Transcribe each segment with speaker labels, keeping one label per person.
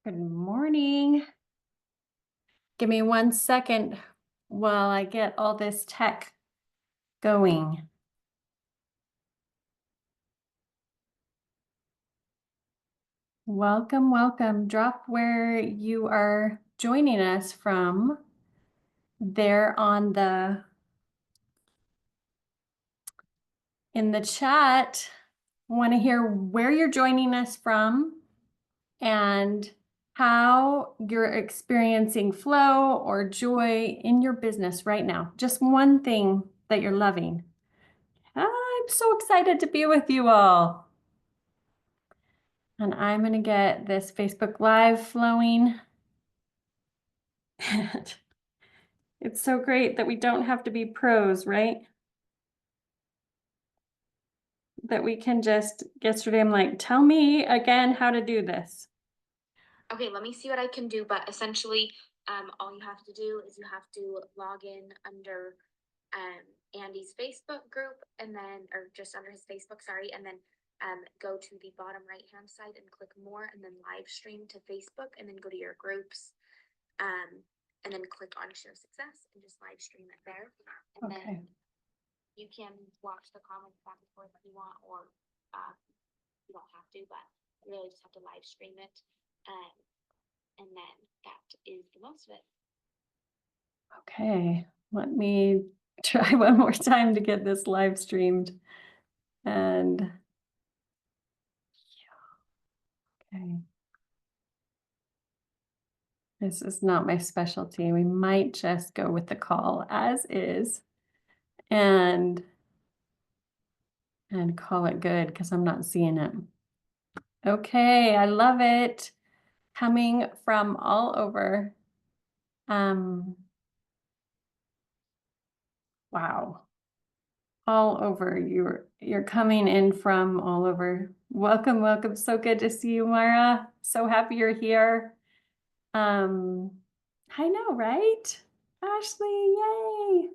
Speaker 1: Good morning. Give me 1 second while I get all this tech going. Welcome, welcome. Drop where you are joining us from there in the chat. I want to hear where you're joining us from and how you're experiencing flow or joy in your business right now. Just one thing that you're loving. I'm so excited to be with you all. And I'm going to get this Facebook Live flowing. It's so great that we don't have to be pros, right? That we can just, yesterday I'm like, tell me again how to do this.
Speaker 2: Okay, let me see what I can do, but essentially, all you have to do is you have to log in under Andy's Facebook group and then, or just under his Facebook, sorry, and then go to the bottom right-hand side and click more and then live stream to Facebook and then go to your groups and then click on show success and just live stream it there. And then you can watch the comments back and forth if you want, or you don't have to, but you really just have to live stream it. And then that is the most of it.
Speaker 1: Okay, let me try one more time to get this live streamed. And okay. This is not my specialty. We might just go with the call as is and call it good because I'm not seeing it. Okay, I love it. Coming from all over. Wow. All over. You're coming in from all over. Welcome, welcome. So good to see you, Mara. So happy you're here. I know, right? Ashley, yay.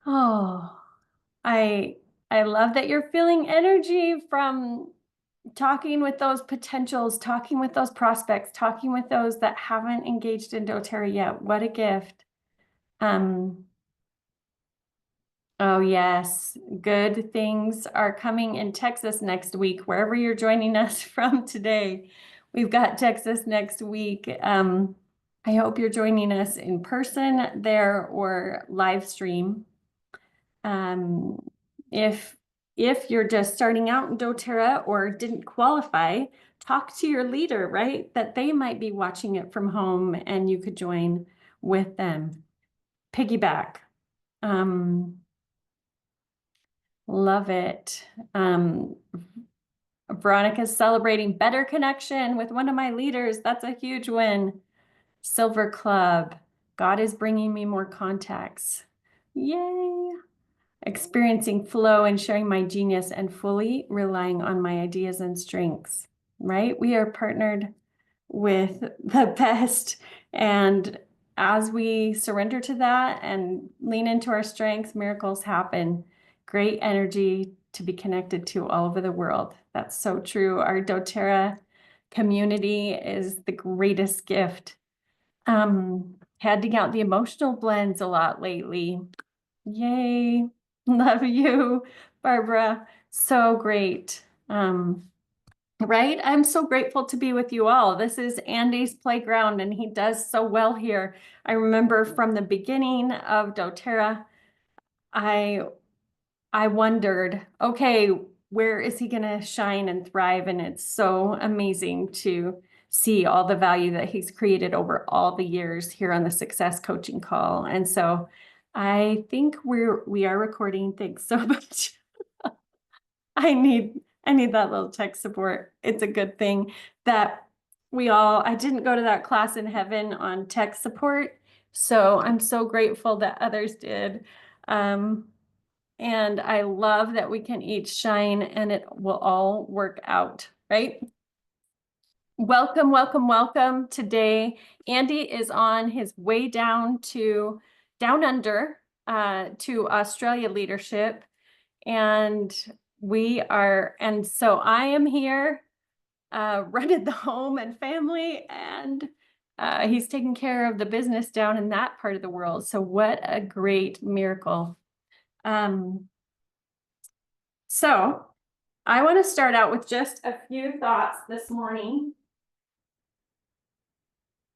Speaker 1: Oh, I love that you're feeling energy from talking with those potentials, talking with those prospects, talking with those that haven't engaged in doTERRA yet. What a gift. Oh, yes. Good things are coming in Texas next week, wherever you're joining us from today. We've got Texas next week. I hope you're joining us in person there or live stream. If you're just starting out in doTERRA or didn't qualify, talk to your leader, right? That they might be watching it from home and you could join with them. Piggyback. Love it. Veronica's celebrating better connection with one of my leaders. That's a huge win. Silver Club. God is bringing me more contacts. Yay. Experiencing flow and sharing my genius and fully relying on my ideas and strengths, right? We are partnered with the best. And as we surrender to that and lean into our strengths, miracles happen. Great energy to be connected to all over the world. That's so true. Our doTERRA community is the greatest gift. Handing out the emotional blends a lot lately. Yay. Love you, Barbara. So great. Right? I'm so grateful to be with you all. This is Andy's playground, and he does so well here. I remember from the beginning of doTERRA, I wondered, okay, where is he going to shine and thrive? And it's so amazing to see all the value that he's created over all the years here on the Success Coaching Call. And so I think we are recording. Thanks so much. I need that little tech support. It's a good thing that I didn't go to that class in heaven on tech support. So I'm so grateful that others did. And I love that we can each shine and it will all work out, right? Welcome, welcome, welcome. Today, Andy is on his way down under to Australia leadership. And so I am here running the home and family, and he's taking care of the business down in that part of the world. So what a great miracle. Um, so I want to start out with just a few thoughts this morning.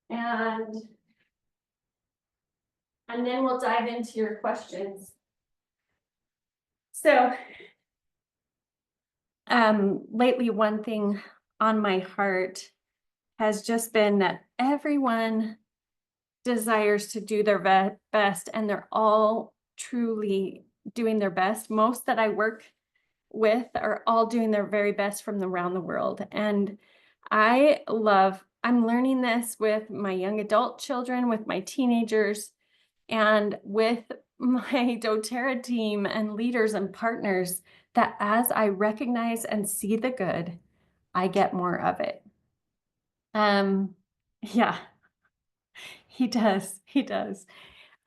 Speaker 1: And then we'll dive into your questions. So lately, one thing on my heart has just been that everyone desires to do their best, and they're all truly doing their best. Most that I work with are all doing their very best from around the world. And I'm learning this with my young adult children, with my teenagers, and with my doTERRA team and leaders and partners, that as I recognize and see the good, I get more of it. Yeah, he does. He does.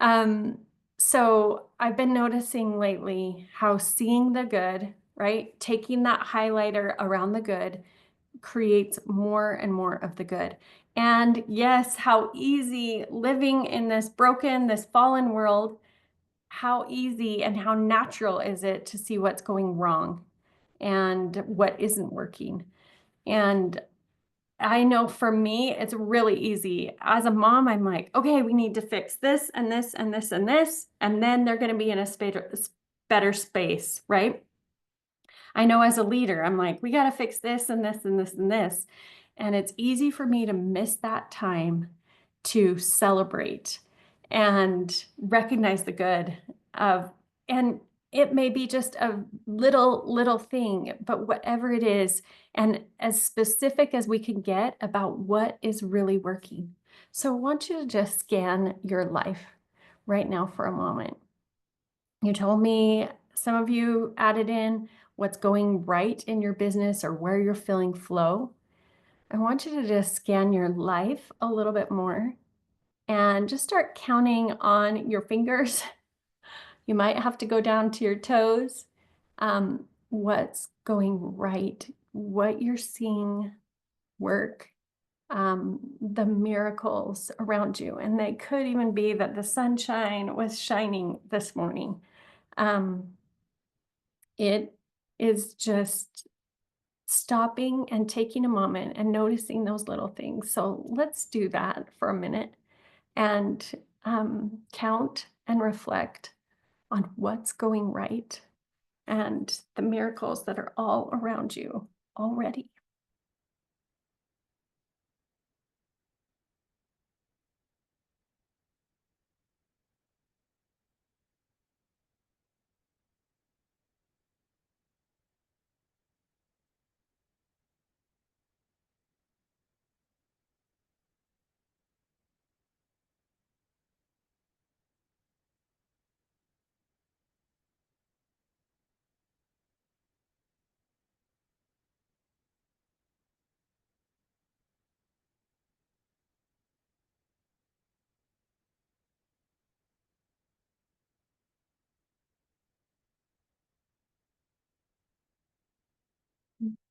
Speaker 1: Um, so I've been noticing lately how seeing the good, right? Taking that highlighter around the good creates more and more of the good. And yes, how easy living in this broken, this fallen world, how easy and how natural is it to see what's going wrong and what isn't working. And I know for me, it's really easy. As a mom, I'm like, okay, we need to fix this and this and this and this, and then they're going to be in a better space, right? I know as a leader, I'm like, we got to fix this and this and this and this. And it's easy for me to miss that time to celebrate and recognize the good of, and it may be just a little thing, but whatever it is, and as specific as we can get about what is really working. So I want you to just scan your life right now for a moment. You told me, some of you added in what's going right in your business or where you're feeling flow. I want you to just scan your life a little bit more and just start counting on your fingers. You might have to go down to your toes. What's going right, what you're seeing work, the miracles around you. And they could even be that the sunshine was shining this morning. It is just stopping and taking a moment and noticing those little things. So let's do that for a minute and count and reflect on what's going right and the miracles that are all around you already.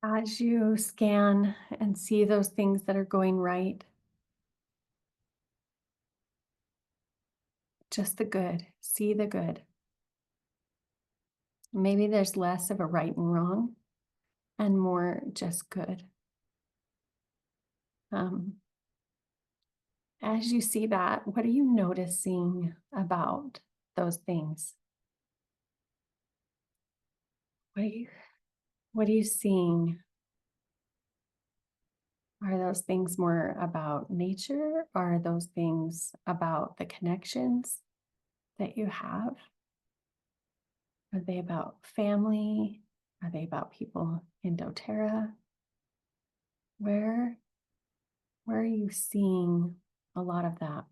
Speaker 1: As you scan and see those things that are going right, just the good, see the good. Maybe there's less of a right and wrong and more just good. As you see that, what are you noticing about those things? What are you seeing? Are those things more about nature? Are those things about the connections that you have? Are they about family? Are they about people in doTERRA? Where are you seeing a lot of that?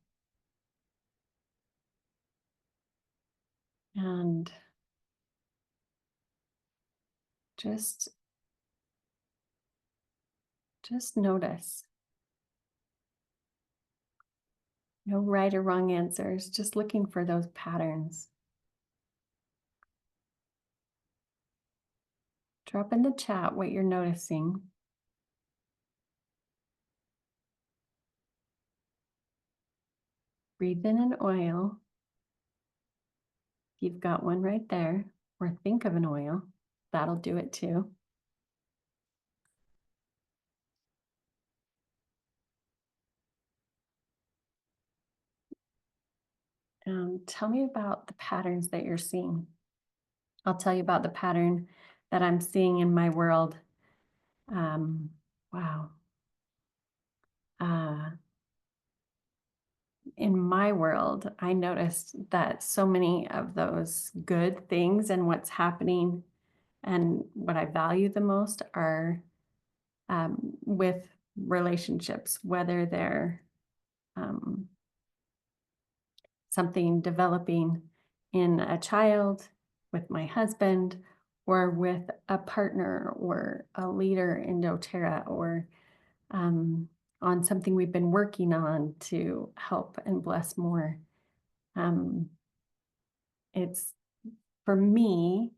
Speaker 1: And just notice. No right or wrong answers, just looking for those patterns. Drop in the chat what you're noticing. Breathe in an oil. If you've got one right there, or think of an oil, that'll do it too. Tell me about the patterns that you're seeing. I'll tell you about the pattern that I'm seeing in my world. Um, wow. Uh, in my world, I noticed that so many of those good things and what's happening and what I value the most are with relationships, whether they're um, something developing in a child, with my husband, or with a partner or a leader in doTERRA, or um, on something we've been working on to help and bless more. Um, it's for me,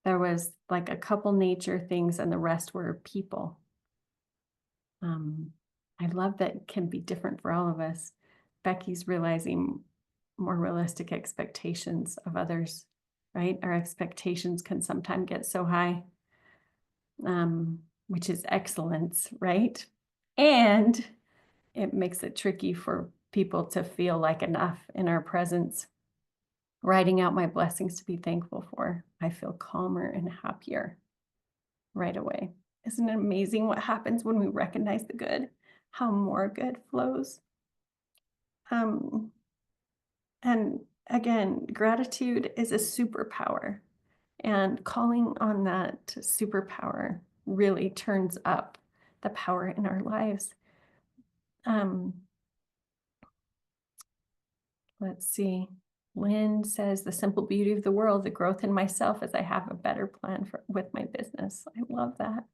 Speaker 1: there was like a couple nature things, and the rest were people. Um, I love that it can be different for all of us. Becky's realizing more realistic expectations of others, right? Our expectations can sometimes get so high, which is excellence, right? And it makes it tricky for people to feel like enough in our presence. Writing out my blessings to be thankful for, I feel calmer and happier right away. Isn't it amazing what happens when we recognize the good? How more good flows. Um, and again, gratitude is a superpower, and calling on that superpower really turns up the power in our lives. Um, let's see. Lynn says the simple beauty of the world, the growth in myself as I have a better plan for with my business. I love that.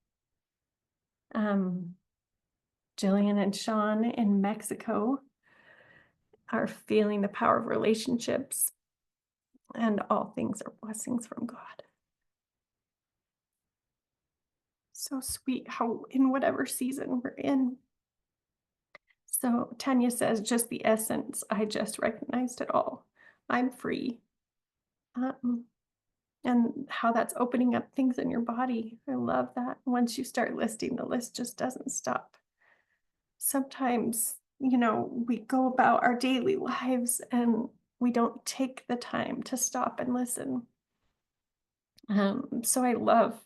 Speaker 1: Jillian and Sean in Mexico are feeling the power of relationships, and all things are blessings from God. So sweet how in whatever season we're in. So Tanya says, just the essence. I just recognized it all. I'm free. Um, and how that's opening up things in your body. I love that. Once you start listing, the list just doesn't stop. Sometimes, we go about our daily lives and we don't take the time to stop and listen. So I love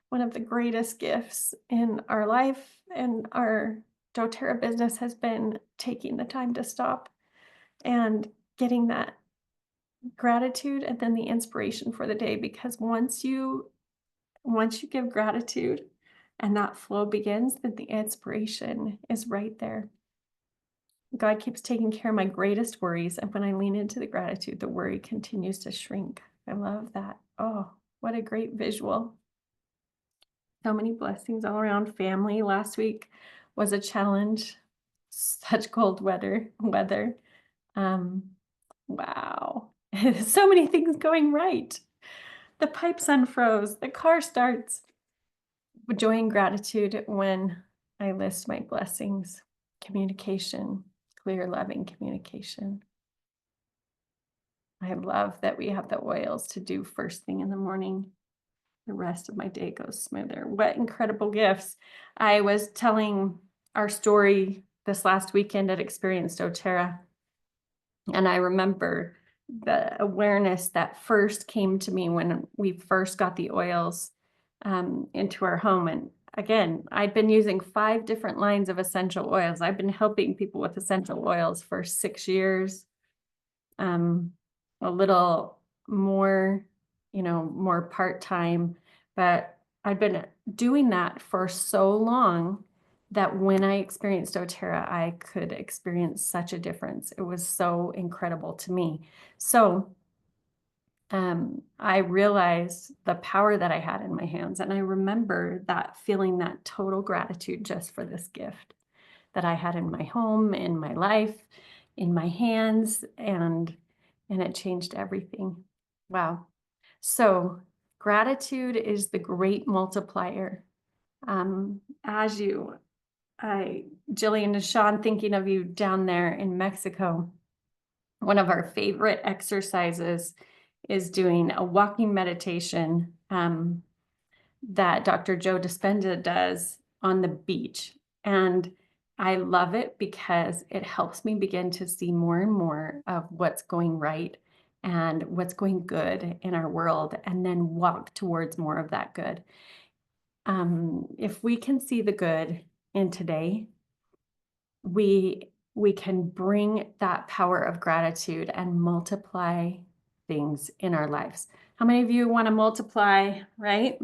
Speaker 1: one of the greatest gifts in our life and our doTERRA business has been taking the time to stop and getting that gratitude and then the inspiration for the day, because once you give gratitude and that flow begins, then the inspiration is right there. God keeps taking care of my greatest worries, and when I lean into the gratitude, the worry continues to shrink. I love that. Oh, what a great visual. So many blessings all around. Family last week was a challenge. Such cold weather. Um, wow. So many things going right. The pipes unfroze, the car starts. Joy and gratitude when I list my blessings. Communication, clear, loving communication. I love that we have the oils to do first thing in the morning. The rest of my day goes smoother. What incredible gifts. I was telling our story this last weekend at Experience doTERRA, and I remember the awareness that first came to me when we first got the oils into our home. And again, I'd been using 5 different lines of essential oils. I've been helping people with essential oils for 6 years. A little more, more part-time, but I've been doing that for so long that when I experienced doTERRA, I could experience such a difference. It was so incredible to me. So I realized the power that I had in my hands, and I remember that feeling that total gratitude just for this gift that I had in my home, in my life, in my hands, and it changed everything. Wow. So gratitude is the great multiplier. As you Jillian and Sean, thinking of you down there in Mexico. One of our favorite exercises is doing a walking meditation that Dr. Joe Dispenza does on the beach. And I love it because it helps me begin to see more and more of what's going right and what's going good in our world, and then walk towards more of that good. If we can see the good in today, we can bring that power of gratitude and multiply things in our lives. How many of you want to multiply, right?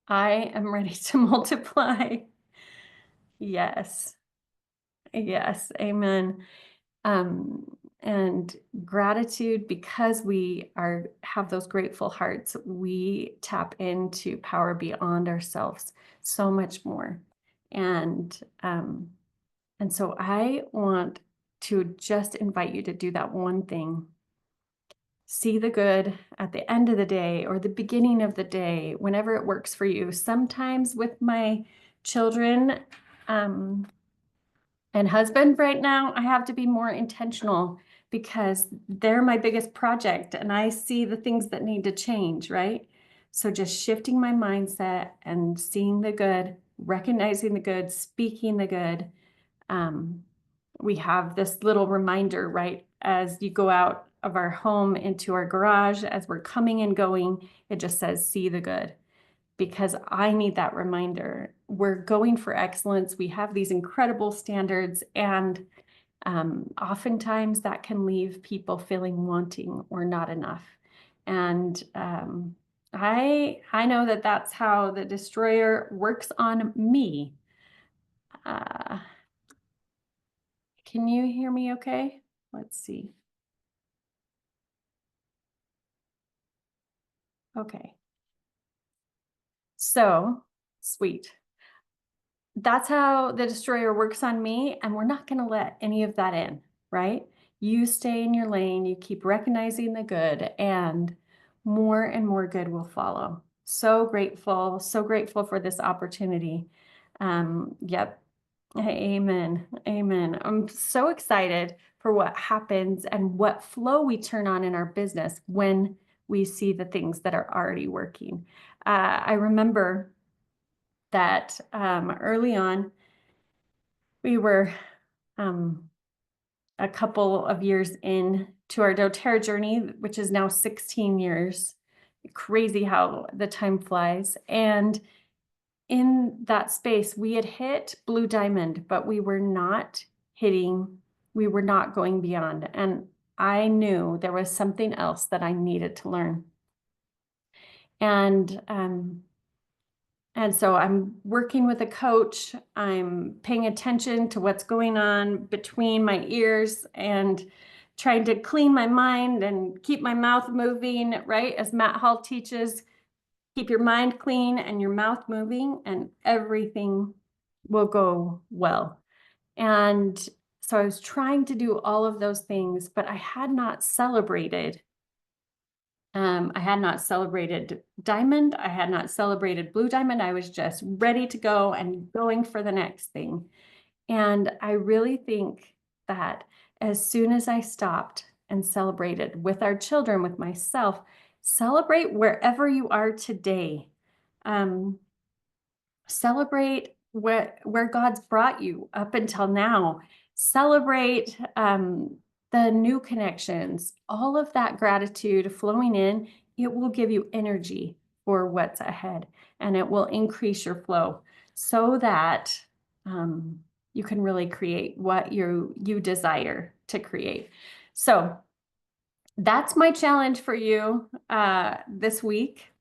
Speaker 1: I am ready to multiply. Yes. Yes. Amen. And gratitude, because we have those grateful hearts, we tap into power beyond ourselves so much more. And so I want to just invite you to do that one thing. See the good at the end of the day or the beginning of the day, whenever it works for you. Sometimes with my children and husband right now, I have to be more intentional because they're my biggest project and I see the things that need to change, right? So just shifting my mindset and seeing the good, recognizing the good, speaking the good. We have this little reminder, right? As you go out of our home into our garage, as we're coming and going, it just says, see the good. Because I need that reminder. We're going for excellence. We have these incredible standards, and oftentimes that can leave people feeling wanting or not enough. And I know that that's how the destroyer works on me. Can you hear me okay? Let's see. Okay. So, sweet. That's how the destroyer works on me, and we're not going to let any of that in, right? You stay in your lane, you keep recognizing the good, and more good will follow. So grateful for this opportunity. Yep. Amen. Amen. I'm so excited for what happens and what flow we turn on in our business when we see the things that are already working. I remember that early on, we were a couple of years in to our doTERRA journey, which is now 16 years. Crazy how the time flies. And in that space, we had hit Blue Diamond, but we were not going beyond. And I knew there was something else that I needed to learn. And so I'm working with a coach. I'm paying attention to what's going on between my ears and trying to clean my mind and keep my mouth moving, right? As Matt Hall teaches, keep your mind clean and your mouth moving and everything will go well. And so I was trying to do all of those things, but I had not celebrated. I had not celebrated Diamond. I had not celebrated Blue Diamond. I was just ready to go and going for the next thing. And I really think that as soon as I stopped and celebrated with our children, with myself, celebrate wherever you are today. Celebrate where God's brought you up until now. Celebrate the new connections, all of that gratitude flowing in. It will give you energy for what's ahead, and it will increase your flow so that you can really create what you desire to create. So that's my challenge for you this week.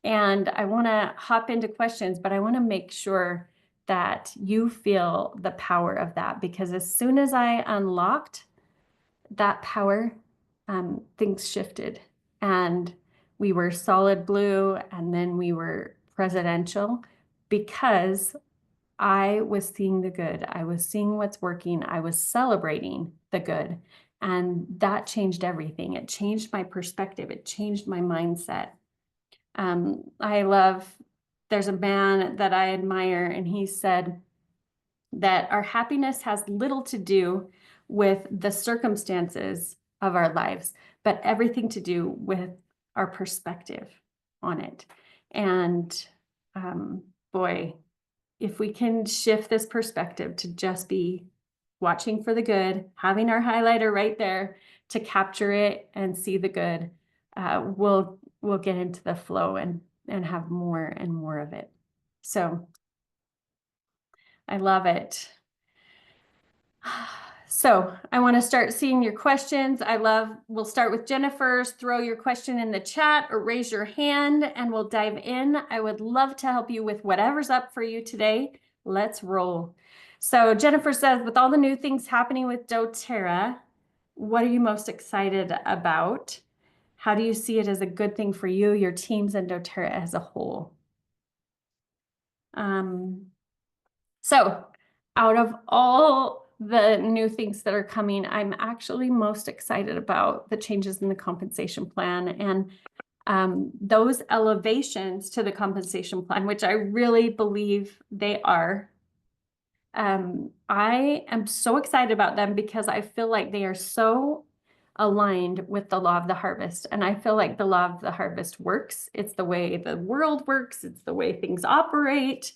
Speaker 1: And I want to hop into questions, but I want to make sure that you feel the power of that, because as soon as I unlocked that power, things shifted and we were solid blue and then we were presidential because I was seeing the good. I was seeing what's working. I was celebrating the good. And that changed everything. It changed my perspective. It changed my mindset. There's a man that I admire, and he said, that our happiness has little to do with the circumstances of our lives, but everything to do with our perspective on it. And boy, if we can shift this perspective to just be watching for the good, having our highlighter right there to capture it and see the good, we'll get into the flow and have more and more of it. So I love it. So I want to start seeing your questions. We'll start with Jennifer's. Throw your question in the chat or raise your hand and we'll dive in. I would love to help you with whatever's up for you today. Let's roll. So Jennifer says, with all the new things happening with doTERRA, what are you most excited about? How do you see it as a good thing for you, your teams, and doTERRA as a whole? So out of all the new things that are coming, I'm actually most excited about the changes in the compensation plan and those elevations to the compensation plan, which I really believe they are. I am so excited about them because I feel like they are so aligned with the law of the harvest. And I feel like the law of the harvest works. It's the way the world works. It's the way things operate,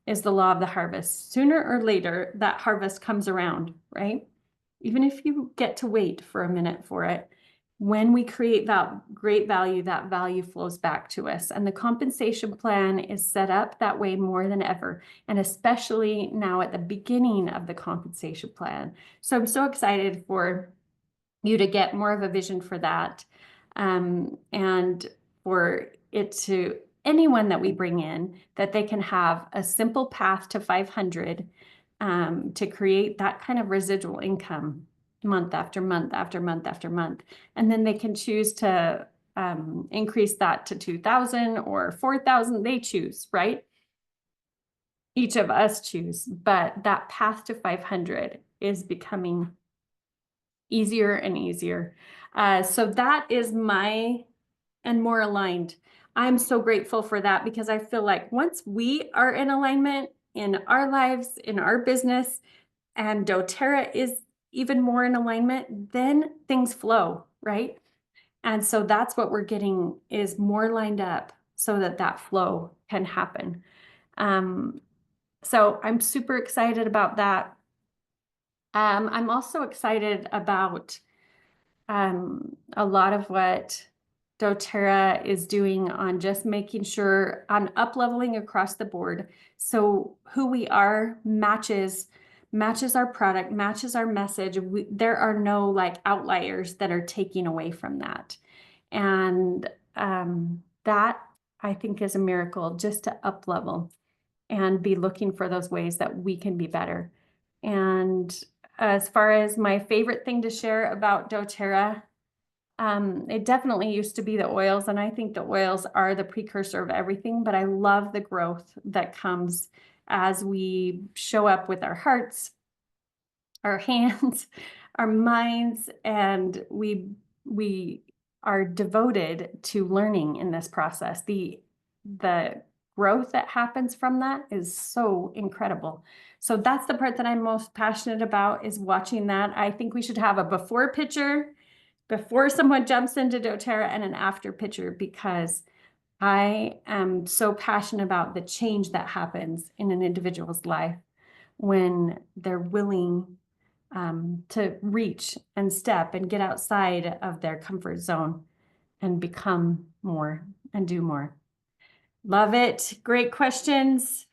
Speaker 1: is the law of the harvest. Sooner or later, that harvest comes around, right? Even if you get to wait for a minute for it, when we create that great value, that value flows back to us. And the compensation plan is set up that way more than ever, and especially now at the beginning of the compensation plan. So I'm so excited for you to get more of a vision for that, and for it to anyone that we bring in, that they can have a simple path to 500 to create that kind of residual income month after month after month after month. And then they can choose to increase that to 2,000 or 4,000. They choose, right? Each of us choose, but that path to 500 is becoming easier and easier. So that is and more aligned. I'm so grateful for that because I feel like once we are in alignment in our lives, in our business, and doTERRA is even more in alignment, then things flow, right? And so that's what we're getting is more lined up so that that flow can happen. So I'm super excited about that. I'm also excited about a lot of what doTERRA is doing on just making sure on up-leveling across the board. So who we are matches our product, matches our message. There are no like outliers that are taking away from that. And that I think is a miracle, just to up-level and be looking for those ways that we can be better. And as far as my favorite thing to share about doTERRA, it definitely used to be the oils, and I think the oils are the precursor of everything, but I love the growth that comes as we show up with our hearts, our hands, our minds, and we are devoted to learning in this process. The growth that happens from that is so incredible. So that's the part that I'm most passionate about, is watching that. I think we should have a before picture before someone jumps into doTERRA and an after picture, because I am so passionate about the change that happens in an individual's life when they're willing to reach and step and get outside of their comfort zone and become more and do more. Love it. Great questions.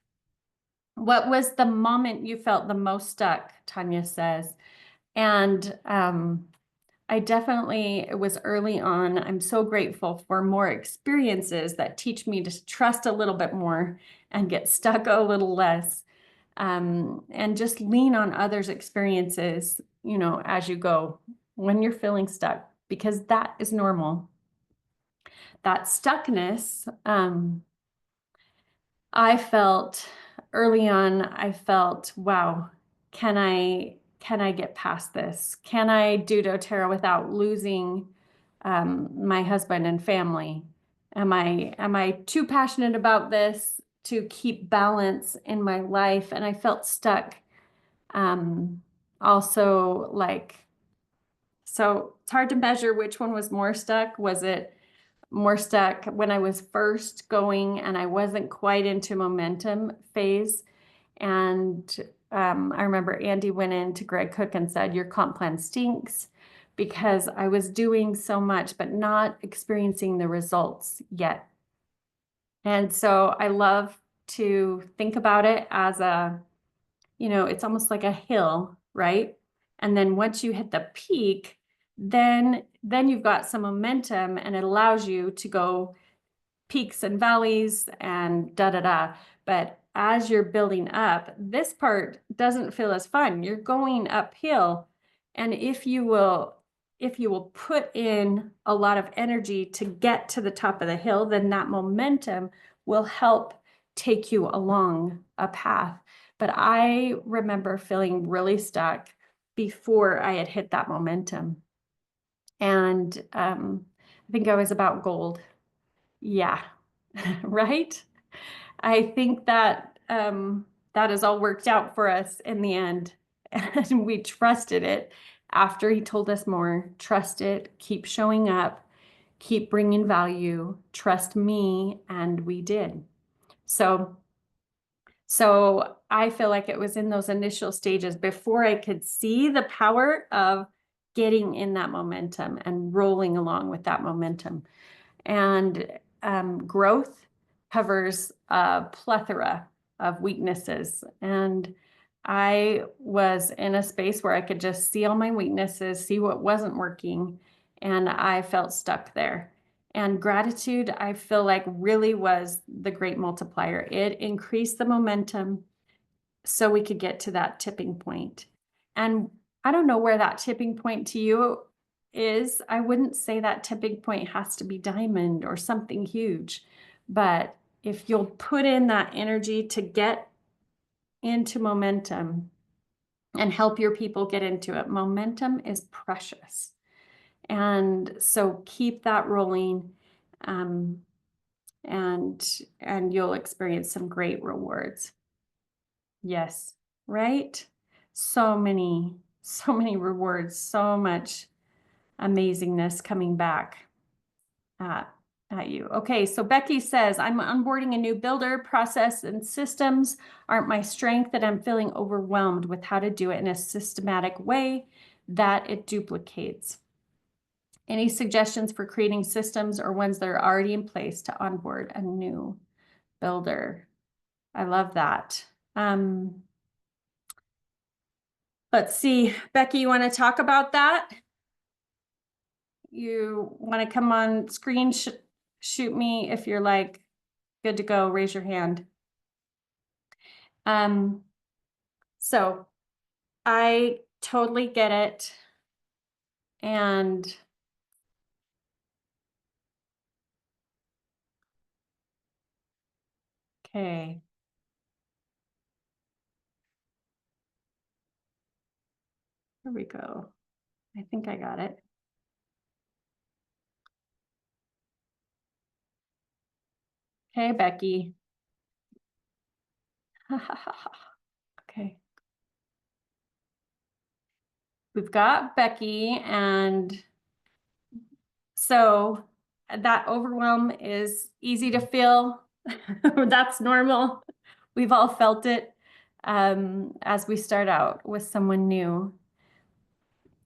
Speaker 1: What was the moment you felt the most stuck? Tanya says. And it was early on. I'm so grateful for more experiences that teach me to trust a little bit more and get stuck a little less, and just lean on others' experiences, as you go when you're feeling stuck, because that is normal. That stuckness, I felt early on, wow, can I get past this? Can I do doTERRA without losing my husband and family? Am I too passionate about this to keep balance in my life, and I felt stuck. Also, like, so it's hard to measure which one was more stuck. Was it more stuck when I was first going and I wasn't quite into momentum phase? And I remember Andy went in to Greg Cook and said, your comp plan stinks, because I was doing so much, but not experiencing the results yet. And so I love to think about it as a, it's almost like a hill, right? And then once you hit the peak, then you've got some momentum, and it allows you to go peaks and valleys and da da da. But as you're building up, this part doesn't feel as fun. You're going uphill. And if you will put in a lot of energy to get to the top of the hill, then that momentum will help take you along a path. But I remember feeling really stuck before I had hit that momentum. And I think I was about gold. Yeah, right? I think that that has all worked out for us in the end. And we trusted it after he told us more. Trust it, keep showing up, keep bringing value, trust me, and we did. So I feel like it was in those initial stages before I could see the power of getting in that momentum and rolling along with that momentum. And growth covers a plethora of weaknesses. And I was in a space where I could just see all my weaknesses, see what wasn't working, and I felt stuck there. And gratitude, I feel like, really was the great multiplier. It increased the momentum so we could get to that tipping point. And I don't know where that tipping point to you is. I wouldn't say that tipping point has to be diamond or something huge, but if you'll put in that energy to get into momentum and help your people get into it, momentum is precious. And so keep that rolling, and you'll experience some great rewards. Yes, right? So many rewards, so much amazingness coming back at you. Okay, so Becky says, I'm onboarding a new builder. Process and systems aren't my strength, and I'm feeling overwhelmed with how to do it in a systematic way that it duplicates. Any suggestions for creating systems or ones that are already in place to onboard a new builder? I love that. Let's see, Becky, you want to talk about that? You want to come on screen, shoot me if you're like good to go, raise your hand. So I totally get it. And okay. Here we go. I think I got it. Okay, Becky. Okay. We've got Becky, and so that overwhelm is easy to feel. That's normal. We've all felt it as we start out with someone new.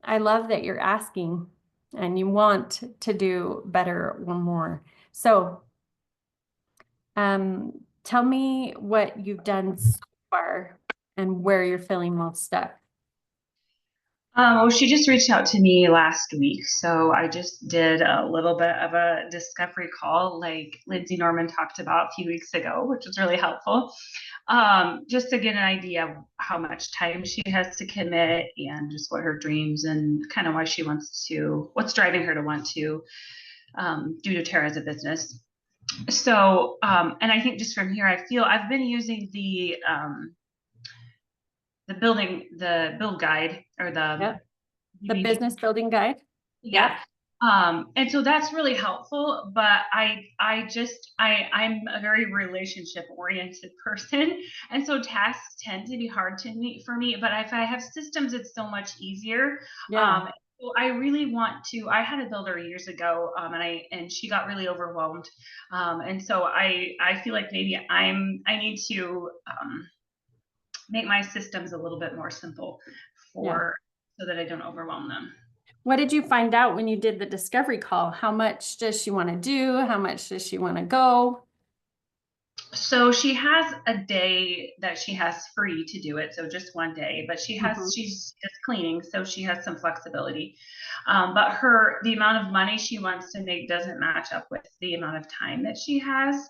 Speaker 1: I love that you're asking and you want to do better or more. So tell me what you've done so far and where you're feeling most stuck.
Speaker 3: Well, she just reached out to me last week, so I just did a little bit of a discovery call, like Lindsay Norman talked about a few weeks ago, which was really helpful, just to get an idea of how much time she has to commit and just what her dreams and kind of why she wants to, what's driving her to want to do doTERRA as a business. So, and I think just from here, I feel I've been using the build guide, or
Speaker 1: the business building guide.
Speaker 3: Yeah. And so that's really helpful, but I'm a very relationship oriented person. And so tasks tend to be hard to meet for me, but if I have systems, it's so much easier.
Speaker 1: Yeah.
Speaker 3: So I really want to, I had a builder years ago, and she got really overwhelmed. And so I feel like maybe I need to, make my systems a little bit more simple so that I don't overwhelm them.
Speaker 1: What did you find out when you did the discovery call? How much does she want to do? How much does she want to go?
Speaker 3: So she has a day that she has free to do it, so just one day, but she's just cleaning, so she has some flexibility. But the amount of money she wants to make doesn't match up with the amount of time that she has.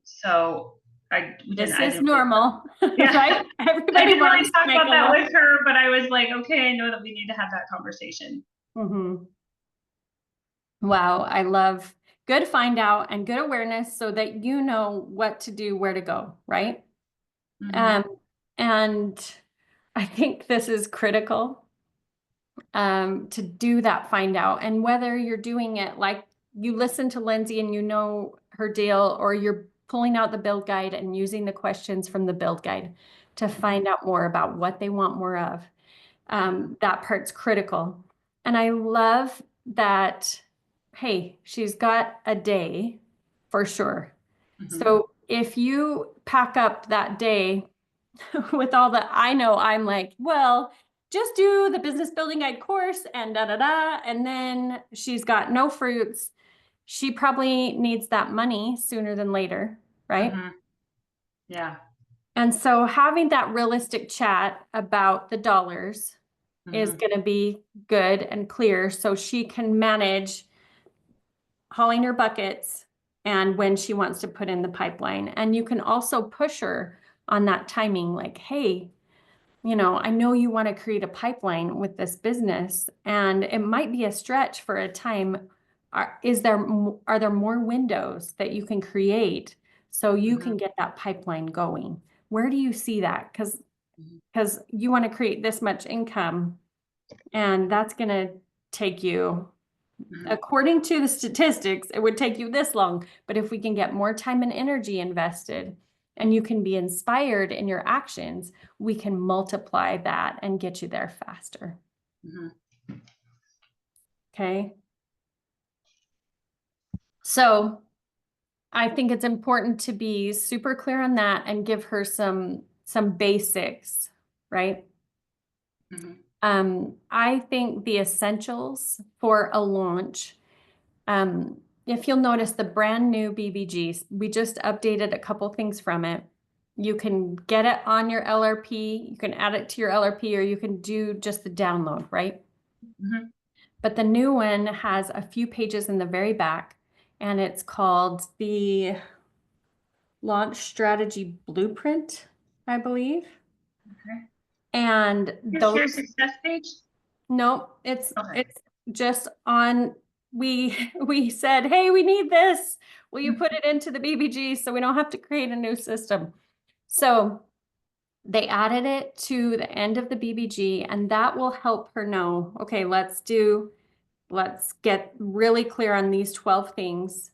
Speaker 3: So I
Speaker 1: This
Speaker 3: didn't, I
Speaker 1: is
Speaker 3: didn't,
Speaker 1: normal,
Speaker 3: yeah.
Speaker 1: right?
Speaker 3: I
Speaker 1: Everybody
Speaker 3: didn't really
Speaker 1: wants to
Speaker 3: talk
Speaker 1: make
Speaker 3: about
Speaker 1: a
Speaker 3: that
Speaker 1: lot.
Speaker 3: with her, but I was like, okay, I know that we need to have that conversation.
Speaker 1: Wow, I love good find out and good awareness so that you know what to do, where to go, right? And I think this is critical to do that find out. And whether you're doing it like you listen to Lindsay and you know her deal, or you're pulling out the build guide and using the questions from the build guide to find out more about what they want more of. That part's critical. And I love that, hey, she's got a day for sure. So if you pack up that day with all the, I know I'm like, well, just do the business building guide course and da da da. And then she's got no fruits. She probably needs that money sooner than later, right?
Speaker 3: Yeah.
Speaker 1: And so having that realistic chat about the dollars is going to be good and clear so she can manage hauling her buckets and when she wants to put in the pipeline. And you can also push her on that timing, like, hey, you know, I know you want to create a pipeline with this business, and it might be a stretch for a time. Are there more windows that you can create so you can get that pipeline going? Where do you see that? Because you want to create this much income, and that's going to take you, according to the statistics, it would take you this long. But if we can get more time and energy invested, and you can be inspired in your actions, we can multiply that and get you there faster. Okay. So I think it's important to be super clear on that and give her some basics, right? I think the essentials for a launch, if you'll notice the brand new BBG, we just updated a couple things from it. You can get it on your LRP, you can add it to your LRP, or you can do just the download, right? But the new one has a few pages in the very back, and it's called the Launch Strategy Blueprint, I believe. And
Speaker 3: Here's your success page?
Speaker 1: No, it's just on, we said, hey, we need this. Will you put it into the BBG so we don't have to create a new system? So they added it to the end of the BBG, and that will help her know, okay, let's get really clear on these 12 things,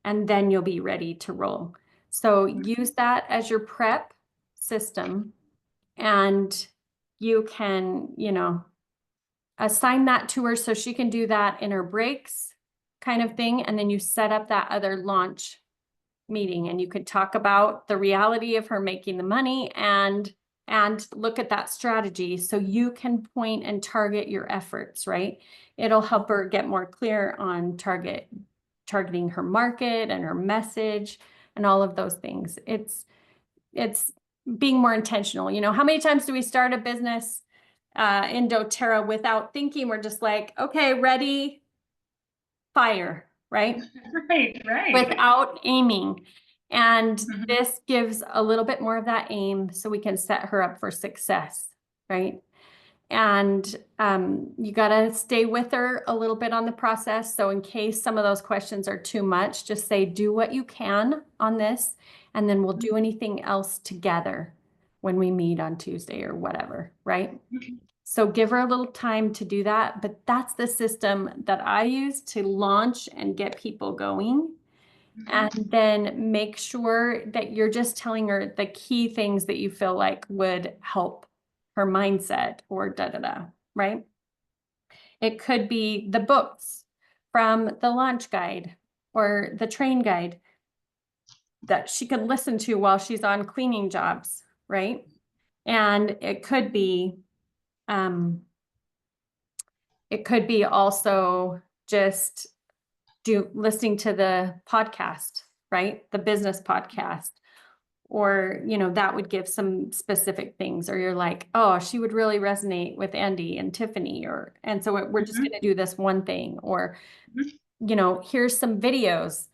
Speaker 1: and then you'll be ready to roll. So use that as your prep system, and you can, you know, assign that to her so she can do that in her breaks kind of thing. And then you set up that other launch meeting, and you could talk about the reality of her making the money and look at that strategy so you can point and target your efforts, right? It'll help her get more clear on targeting her market and her message and all of those things. It's being more intentional. You know, how many times do we start a business in doTERRA without thinking? We're just like, okay, ready, fire, right?
Speaker 3: Right.
Speaker 1: Without aiming. And this gives a little bit more of that aim so we can set her up for success, right? And you got to stay with her a little bit on the process. So in case some of those questions are too much, just say, do what you can on this, and then we'll do anything else together when we meet on Tuesday or whatever, right? So give her a little time to do that, but that's the system that I use to launch and get people going. And then make sure that you're just telling her the key things that you feel like would help her mindset or da-da-da, right? It could be the books from the launch guide or the train guide that she could listen to while she's on cleaning jobs, right? And it could be also just listening to the podcast, right? The business podcast. Or, that would give some specific things, or you're like, oh, she would really resonate with Andy and Tiffany, and so we're just going to do this one thing, or, here's some videos.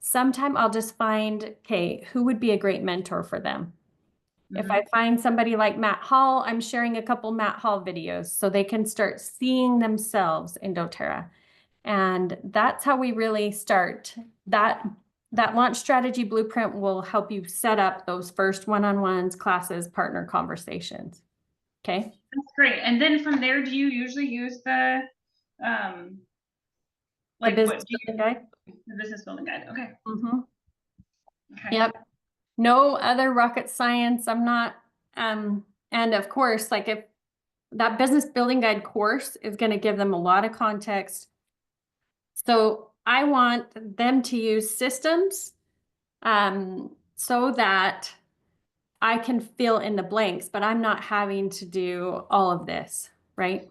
Speaker 1: Sometime I'll just find, okay, who would be a great mentor for them? If I find somebody like Matt Hall, I'm sharing a couple Matt Hall videos so they can start seeing themselves in doTERRA. And that's how we really start. That launch strategy blueprint will help you set up those first one-on-ones, classes, partner conversations. Okay.
Speaker 3: That's great. And then from there, do you usually use the
Speaker 1: business building guide?
Speaker 3: The business building guide. Okay.
Speaker 1: Okay. Yep. No other rocket science. I'm not, and of course, like if that business building guide course is going to give them a lot of context. So I want them to use systems so that I can fill in the blanks, but I'm not having to do all of this, right?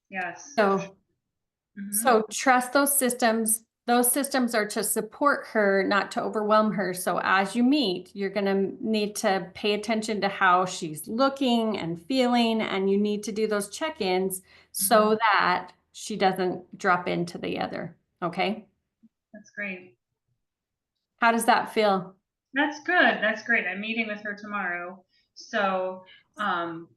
Speaker 3: Yes.
Speaker 1: So trust those systems. Those systems are to support her, not to overwhelm her. So as you meet, you're going to need to pay attention to how she's looking and feeling, and you need to do those check-ins so that she doesn't drop into the other. Okay?
Speaker 3: That's great.
Speaker 1: How does that feel?
Speaker 3: That's good. That's great. I'm meeting with her tomorrow. So, and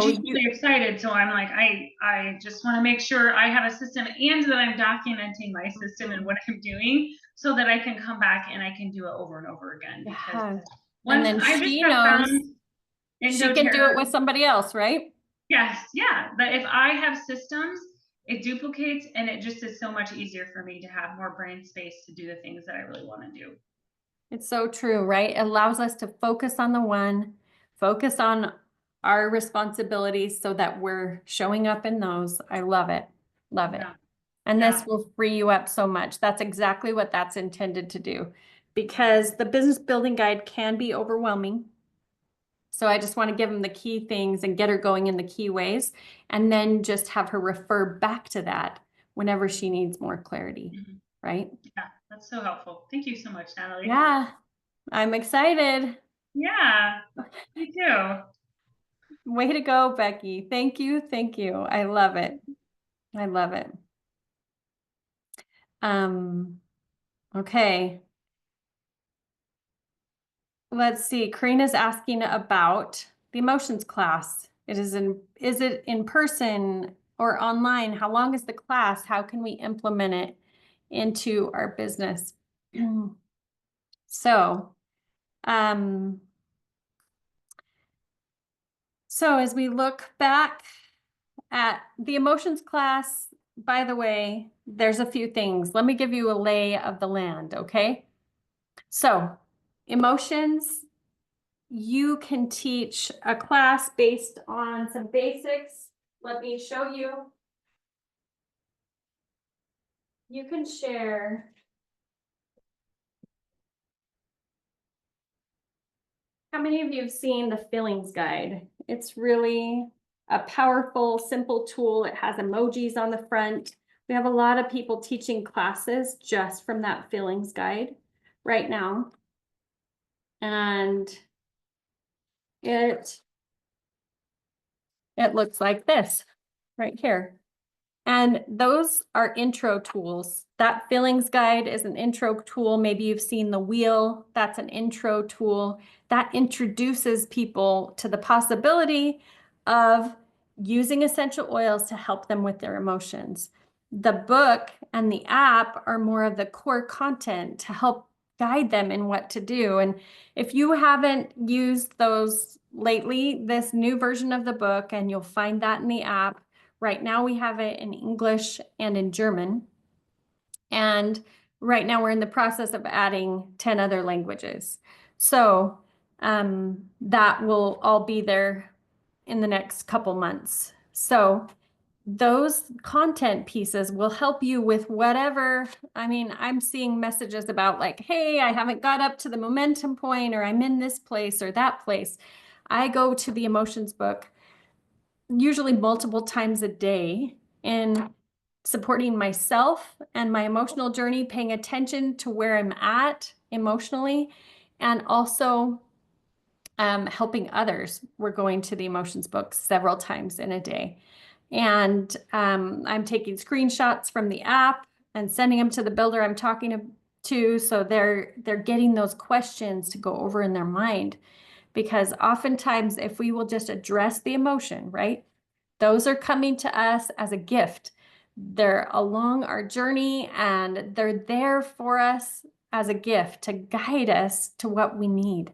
Speaker 3: she's really excited. So I'm like, I just want to make sure I have a system and that I'm documenting my system and what I'm doing so that I can come back and I can do it over and over again. Because
Speaker 1: and then she knows she can do it with somebody else, right?
Speaker 3: Yes. Yeah. But if I have systems, it duplicates, and it just is so much easier for me to have more brain space to do the things that I really want to do.
Speaker 1: It's so true, right? It allows us to focus on the one, focus on our responsibilities so that we're showing up in those. I love it. Love it. And this will free you up so much. That's exactly what that's intended to do, because the business building guide can be overwhelming. So I just want to give them the key things and get her going in the key ways, and then just have her refer back to that whenever she needs more clarity, right?
Speaker 3: Yeah, that's so helpful. Thank you so much, Natalie.
Speaker 1: Yeah, I'm excited.
Speaker 3: Yeah, me too.
Speaker 1: Way to go, Becky. Thank you. Thank you. I love it. I love it. Okay. Let's see. Karina's asking about the emotions class. Is it in person or online? How long is the class? How can we implement it into our business? So as we look back at the emotions class, by the way, there's a few things. Let me give you a lay of the land, okay? So emotions, you can teach a class based on some basics. Let me show you. You can share. How many of you have seen the feelings guide? It's really a powerful, simple tool. It has emojis on the front. We have a lot of people teaching classes just from that feelings guide right now. And it looks like this right here. And those are intro tools. That feelings guide is an intro tool. Maybe you've seen the wheel. That's an intro tool that introduces people to the possibility of using essential oils to help them with their emotions. The book and the app are more of the core content to help guide them in what to do. And if you haven't used those lately, this new version of the book, and you'll find that in the app. Right now we have it in English and in German. And right now we're in the process of adding 10 other languages. So that will all be there in the next couple months. So those content pieces will help you with whatever. I mean, I'm seeing messages about like, hey, I haven't got up to the momentum point, or I'm in this place or that place. I go to the emotions book usually multiple times a day in supporting myself and my emotional journey, paying attention to where I'm at emotionally, and also helping others. We're going to the emotions book several times in a day. And I'm taking screenshots from the app and sending them to the builder I'm talking to, so they're getting those questions to go over in their mind. Because oftentimes, if we will just address the emotion, right? Those are coming to us as a gift. They're along our journey, and they're there for us as a gift to guide us to what we need.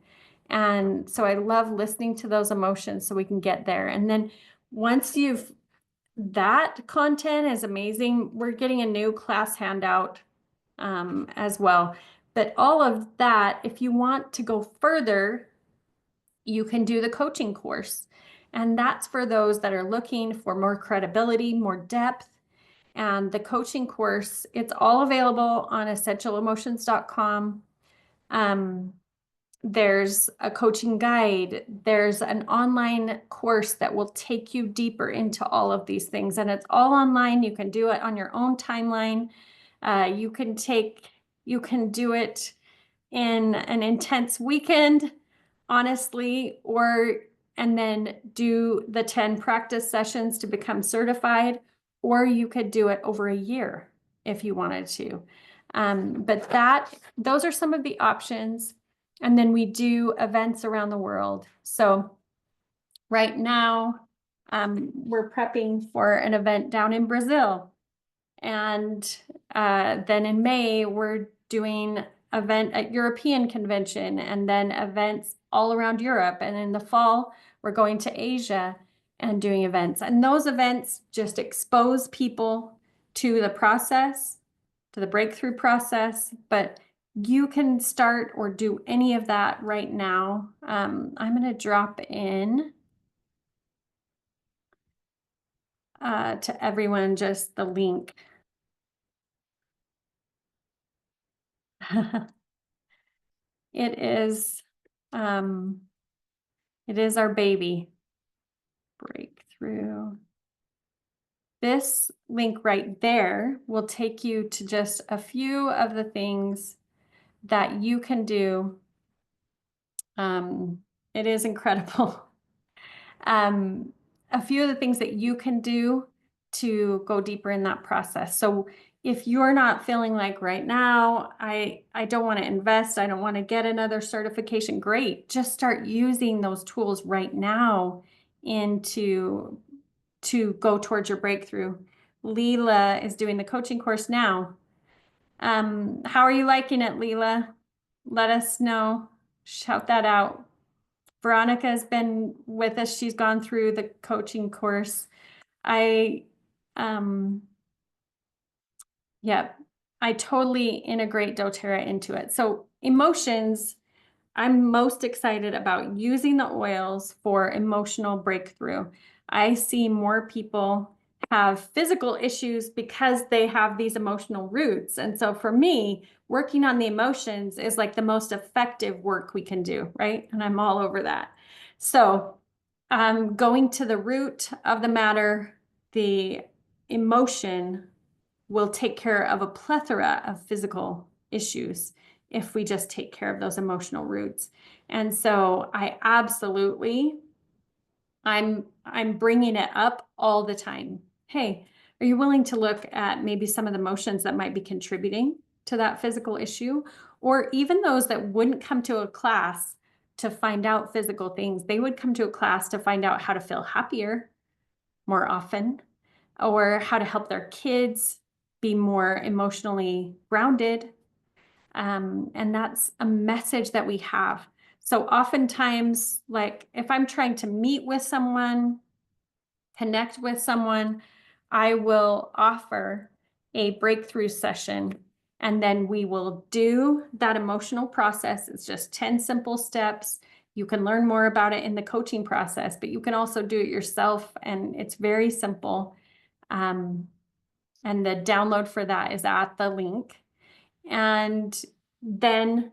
Speaker 1: And so I love listening to those emotions so we can get there. And then once that content is amazing, we're getting a new class handout as well. But all of that, if you want to go further, you can do the coaching course. And that's for those that are looking for more credibility, more depth. And the coaching course, it's all available on essentialemotions.com. There's a coaching guide. There's an online course that will take you deeper into all of these things. And it's all online. You can do it on your own timeline. You can do it in an intense weekend, honestly, and then do the 10 practice sessions to become certified, or you could do it over a year if you wanted to. But those are some of the options. And then we do events around the world. So right now, we're prepping for an event down in Brazil. And then in May, we're doing event at European Convention, and then events all around Europe. And in the fall, we're going to Asia and doing events. And those events just expose people to the process, to the breakthrough process. But you can start or do any of that right now. I'm going to drop in to everyone just the link. It is our baby. Breakthrough. This link right there will take you to just a few of the things that you can do. It is incredible. A few of the things that you can do to go deeper in that process. So if you're not feeling like right now, I don't want to invest, I don't want to get another certification, great. Just start using those tools right now to go towards your breakthrough. Leela is doing the coaching course now. How are you liking it, Leela? Let us know. Shout that out. Veronica has been with us. She's gone through the coaching course. I totally integrate doTERRA into it. So emotions, I'm most excited about using the oils for emotional breakthrough. I see more people have physical issues because they have these emotional roots. And so for me, working on the emotions is like the most effective work we can do, right? And I'm all over that. So going to the root of the matter, the emotion will take care of a plethora of physical issues if we just take care of those emotional roots. And so I'm bringing it up all the time. Hey, are you willing to look at maybe some of the emotions that might be contributing to that physical issue? Or even those that wouldn't come to a class to find out physical things, they would come to a class to find out how to feel happier more often, or how to help their kids be more emotionally grounded. And that's a message that we have. So oftentimes, like if I'm trying to meet with someone, connect with someone, I will offer a breakthrough session, and then we will do that emotional process. It's just 10 simple steps. You can learn more about it in the coaching process, but you can also do it yourself, and it's very simple. And the download for that is at the link. And then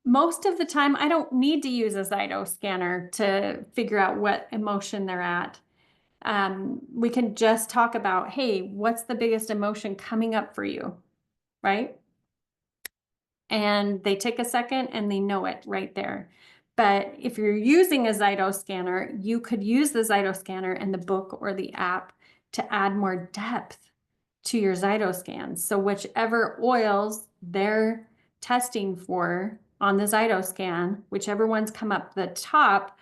Speaker 1: most of the time, I don't need to use a Zyto scanner to figure out what emotion they're at. We can just talk about, hey, what's the biggest emotion coming up for you, right? And they take a second and they know it right there. But if you're using a Zyto scanner, you could use the Zyto scanner and the book or the app to add more depth to your Zyto scans. So whichever oils they're testing for on the Zyto scan, whichever ones come up the top,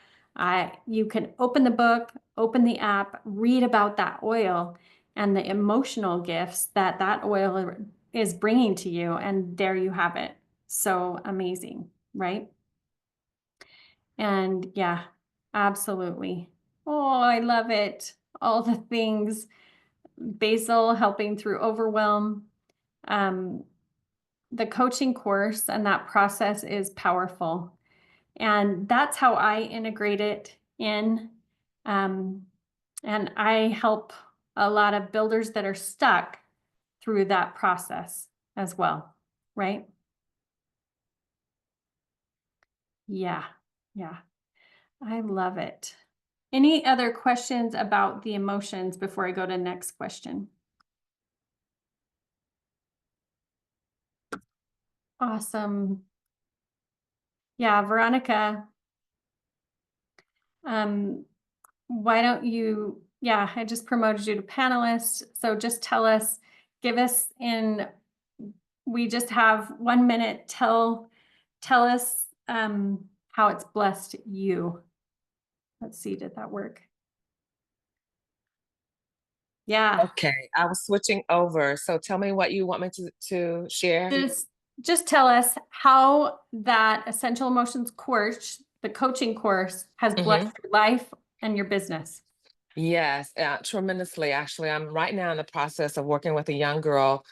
Speaker 1: you can open the book, open the app, read about that oil and the emotional gifts that that oil is bringing to you, and there you have it. So amazing, right? And yeah, absolutely. Oh, I love it. All the things. Basil helping through overwhelm. The coaching course and that process is powerful. And that's how I integrate it in. And I help a lot of builders that are stuck through that process as well, right? Yeah, yeah, I love it. Any other questions about the emotions before I go to the next question? Awesome. Yeah, Veronica, why don't you, yeah, I just promoted you to panelist. So just tell us, we just have 1 minute, tell us how it's blessed you. Let's see, did that work? Yeah.
Speaker 4: Okay, I was switching over. So tell me what you want me to share.
Speaker 1: Just tell us how that Essential Emotions course, the coaching course, has blessed your life and your business.
Speaker 4: Yes, tremendously. Actually, I'm right now in the process of working with a young girl.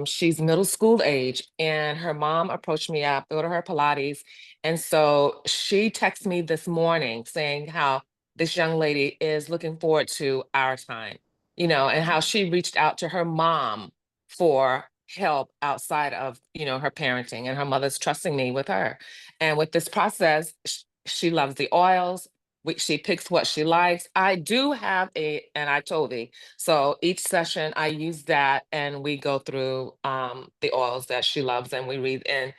Speaker 4: She's middle school age, and her mom approached me up, go to her Pilates. And so she texted me this morning saying how this young lady is looking forward to our time, and how she reached out to her mom for help outside of, her parenting, and her mother's trusting me with her. And with this process, she loves the oils. She picks what she likes. I do have an iTold. So each session I use that, and we go through the oils that she loves, and we read, and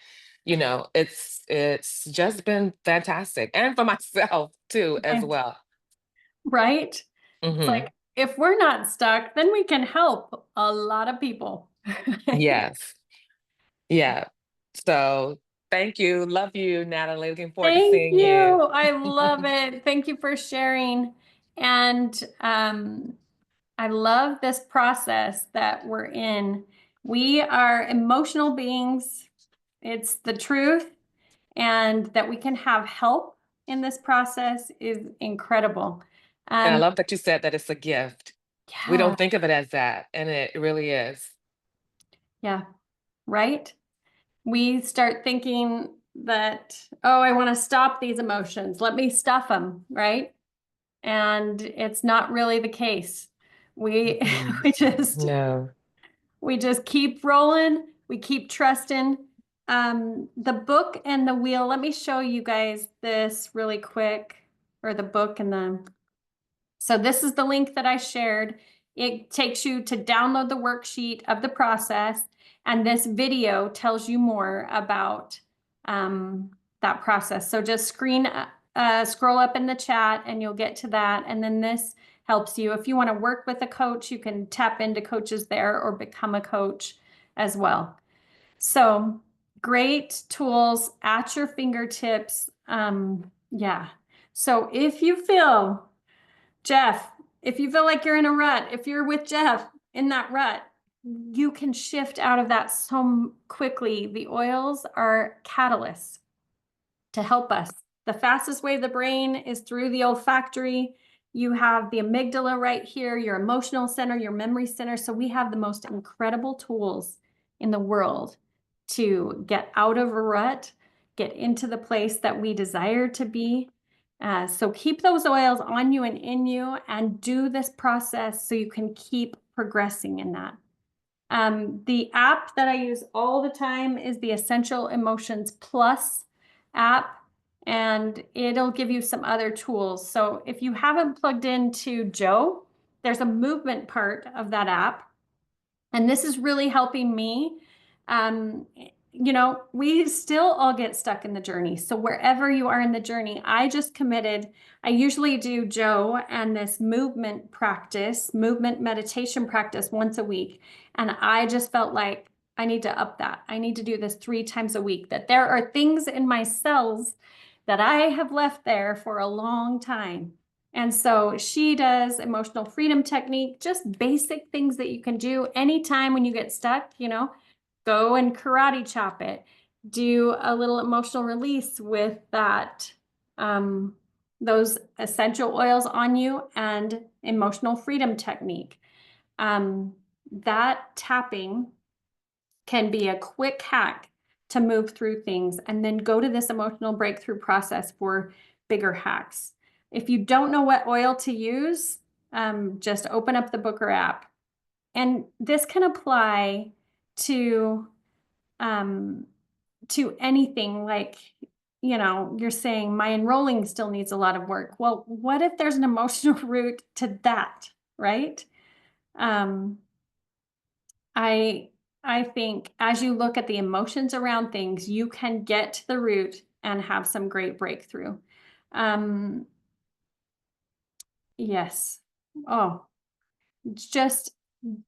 Speaker 4: it's just been fantastic. And for myself too, as well.
Speaker 1: Right? It's like, if we're not stuck, then we can help a lot of people.
Speaker 4: Yes. Yeah. So thank you. Love you, Natalie. Looking forward to
Speaker 1: Thank
Speaker 4: seeing
Speaker 1: you.
Speaker 4: you.
Speaker 1: I love it. Thank you for sharing. And I love this process that we're in. We are emotional beings. It's the truth. And that we can have help in this process is incredible.
Speaker 4: And I love that you said that it's a gift. We
Speaker 1: Yeah,
Speaker 4: don't think of it as that, and it really is.
Speaker 1: yeah, right? We start thinking that, oh, I want to stop these emotions. Let me stuff them, right? And it's not really the case. We
Speaker 4: Mhm.
Speaker 1: we just
Speaker 4: No.
Speaker 1: we just keep rolling. We keep trusting. The book and the wheel. Let me show you guys this really quick, or the book and the. So this is the link that I shared. It takes you to download the worksheet of the process, and this video tells you more about that process. So just scroll up in the chat and you'll get to that. And then this helps you. If you want to work with a coach, you can tap into coaches there or become a coach as well. So great tools at your fingertips. Yeah. So if you feel, Jeff, if you feel like you're in a rut, if you're with Jeff in that rut, you can shift out of that so quickly. The oils are catalysts to help us. The fastest way to the brain is through the olfactory. You have the amygdala right here, your emotional center, your memory center. So we have the most incredible tools in the world to get out of a rut, get into the place that we desire to be. So keep those oils on you and in you, and do this process so you can keep progressing in that. The app that I use all the time is the Essential Emotions Plus app, and it'll give you some other tools. So if you haven't plugged into Joe, there's a movement part of that app, and this is really helping me. You know, we still all get stuck in the journey. So wherever you are in the journey, I just committed. I usually do Joe and this movement meditation practice once a week. And I just felt like I need to up that. I need to do this 3 times a week, that there are things in my cells that I have left there for a long time. And so she does emotional freedom technique, just basic things that you can do anytime when you get stuck, you know, go and karate chop it, do a little emotional release with that, those essential oils on you, and emotional freedom technique. That tapping can be a quick hack to move through things, and then go to this emotional breakthrough process for bigger hacks. If you don't know what oil to use, just open up the Booker app. And this can apply to anything. Like, you know, you're saying my enrolling still needs a lot of work. Well, what if there's an emotional root to that, right? I think as you look at the emotions around things, you can get to the root and have some great breakthrough. Yes. Oh, it's just,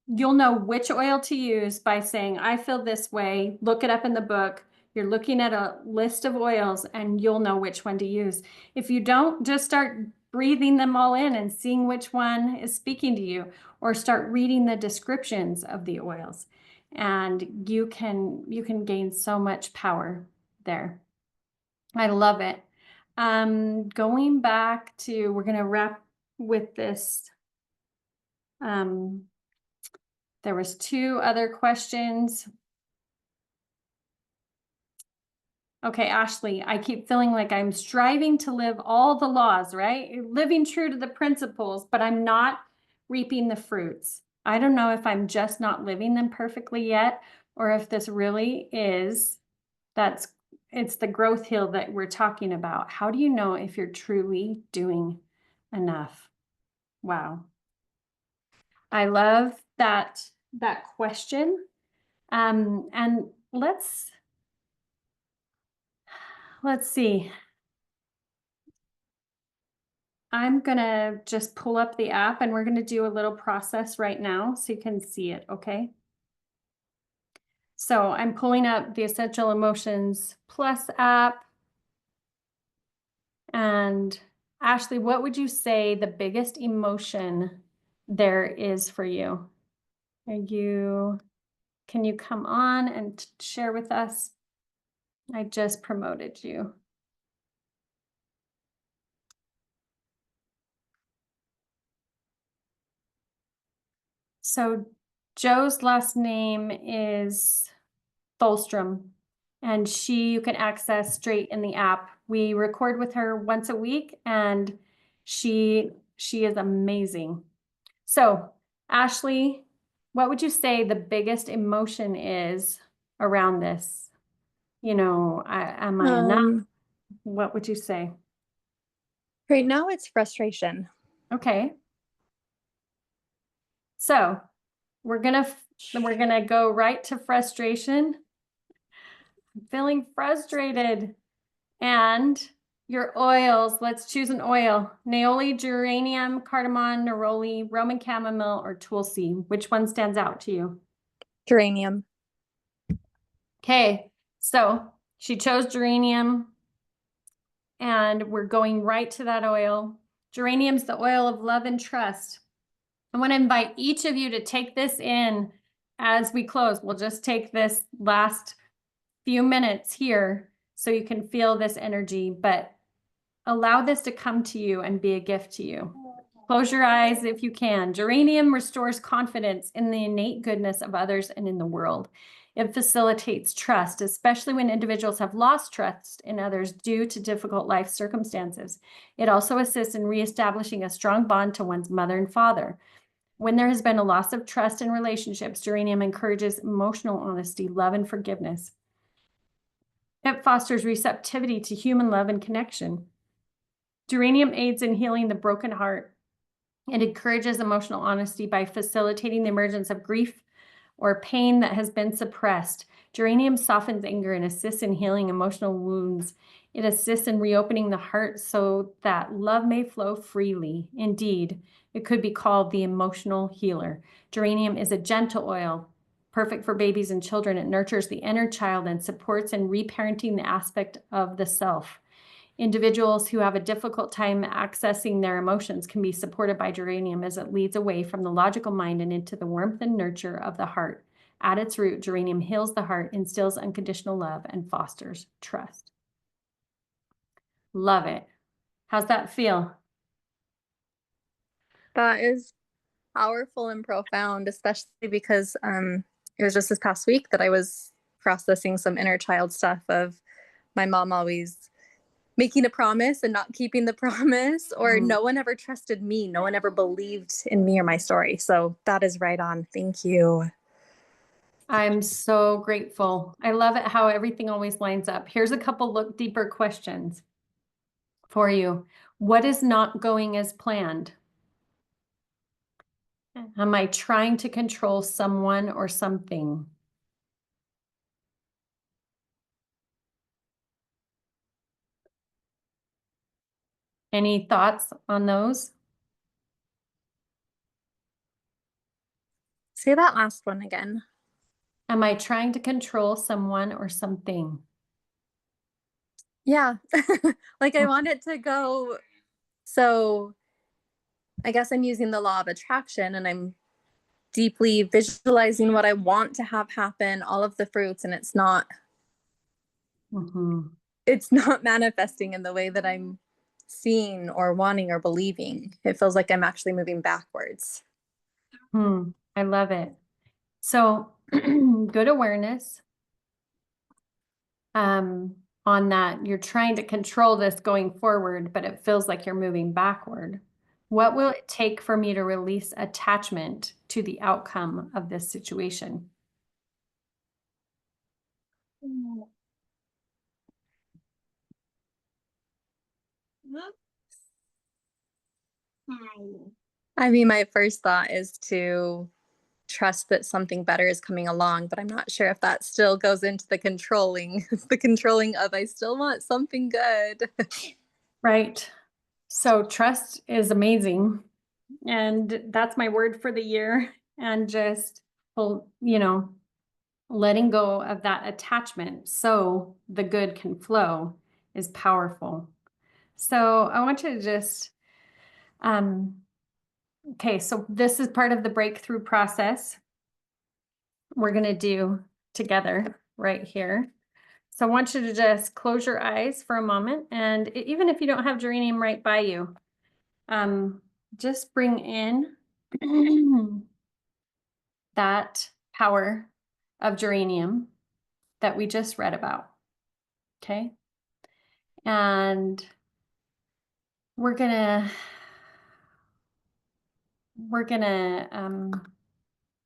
Speaker 1: you'll know which oil to use by saying, I feel this way. Look it up in the book. You're looking at a list of oils and you'll know which one to use. If you don't, just start breathing them all in and seeing which one is speaking to you, or start reading the descriptions of the oils, and you can gain so much power there. I love it. Going back to, we're going to wrap with this. There was 2 other questions. Okay, Ashley, I keep feeling like I'm striving to live all the laws, right? Living true to the principles, but I'm not reaping the fruits. I don't know if I'm just not living them perfectly yet, or if this really is, it's the growth hill that we're talking about. How do you know if you're truly doing enough? Wow. I love that question. And let's see. I'm gonna just pull up the app, and we're gonna do a little process right now so you can see it, okay? So I'm pulling up the Essential Emotions Plus app. And Ashley, what would you say the biggest emotion there is for you? Can you come on and share with us? I just promoted you. So Joe's last name is Tholstrom, and you can access straight in the app. We record with her once a week, and she is amazing. So Ashley, what would you say the biggest emotion is around this? You know, am I enough? What would you say?
Speaker 5: Right now it's frustration.
Speaker 1: Okay. So we're gonna go right to frustration. I'm feeling frustrated. And your oils, let's choose an oil. Neoli, geranium, cardamom, neroli, Roman chamomile, or tulsi. Which one stands out to you?
Speaker 5: Geranium.
Speaker 1: Okay, so she chose geranium, and we're going right to that oil. Geranium's the oil of love and trust. I want to invite each of you to take this in as we close, we'll just take this last few minutes here so you can feel this energy, but allow this to come to you and be a gift to you. Close your eyes if you can. Geranium restores confidence in the innate goodness of others and in the world. It facilitates trust, especially when individuals have lost trust in others due to difficult life circumstances. It also assists in reestablishing a strong bond to one's mother and father. When there has been a loss of trust in relationships, geranium encourages emotional honesty, love, and forgiveness. It fosters receptivity to human love and connection. Geranium aids in healing the broken heart. It encourages emotional honesty by facilitating the emergence of grief or pain that has been suppressed. Geranium softens anger and assists in healing emotional wounds. It assists in reopening the heart so that love may flow freely. Indeed, it could be called the emotional healer. Geranium is a gentle oil, perfect for babies and children. It nurtures the inner child and supports in reparenting the aspect of the self. Individuals who have a difficult time accessing their emotions can be supported by geranium as it leads away from the logical mind and into the warmth and nurture of the heart. At its root, geranium heals the heart, instills unconditional love, and fosters trust. Love it. How's that feel?
Speaker 5: That is powerful and profound, especially because it was just this past week that I was processing some inner child stuff of my mom always making a promise and not keeping the promise, or no one ever trusted me. No one ever believed in me or my story. So that is right on. Thank you.
Speaker 1: I'm so grateful. I love it how everything always lines up. Here's a couple look deeper questions for you. What is not going as planned? Am I trying to control someone or something? Any thoughts on those?
Speaker 5: Say that last one again.
Speaker 1: Am I trying to control someone or something?
Speaker 5: Yeah. Like I want it to go. So I guess I'm using the law of attraction and I'm deeply visualizing what I want to have happen, all of the fruits, and it's not manifesting in the way that I'm seeing or wanting or believing. It feels like I'm actually moving backwards.
Speaker 1: I love it. So good awareness on that. You're trying to control this going forward, but it feels like you're moving backward. What will it take for me to release attachment to the outcome of this situation?
Speaker 5: I mean, my first thought is to trust that something better is coming along, but I'm not sure if that still goes into the controlling, the controlling of I still want something good.
Speaker 1: Right. So trust is amazing. And that's my word for the year. And just, letting go of that attachment so the good can flow is powerful. So I want you to just, okay, so this is part of the breakthrough process we're going to do together right here. So I want you to just close your eyes for a moment. And even if you don't have geranium right by you, just bring in that power of geranium that we just read about. Okay. And we're gonna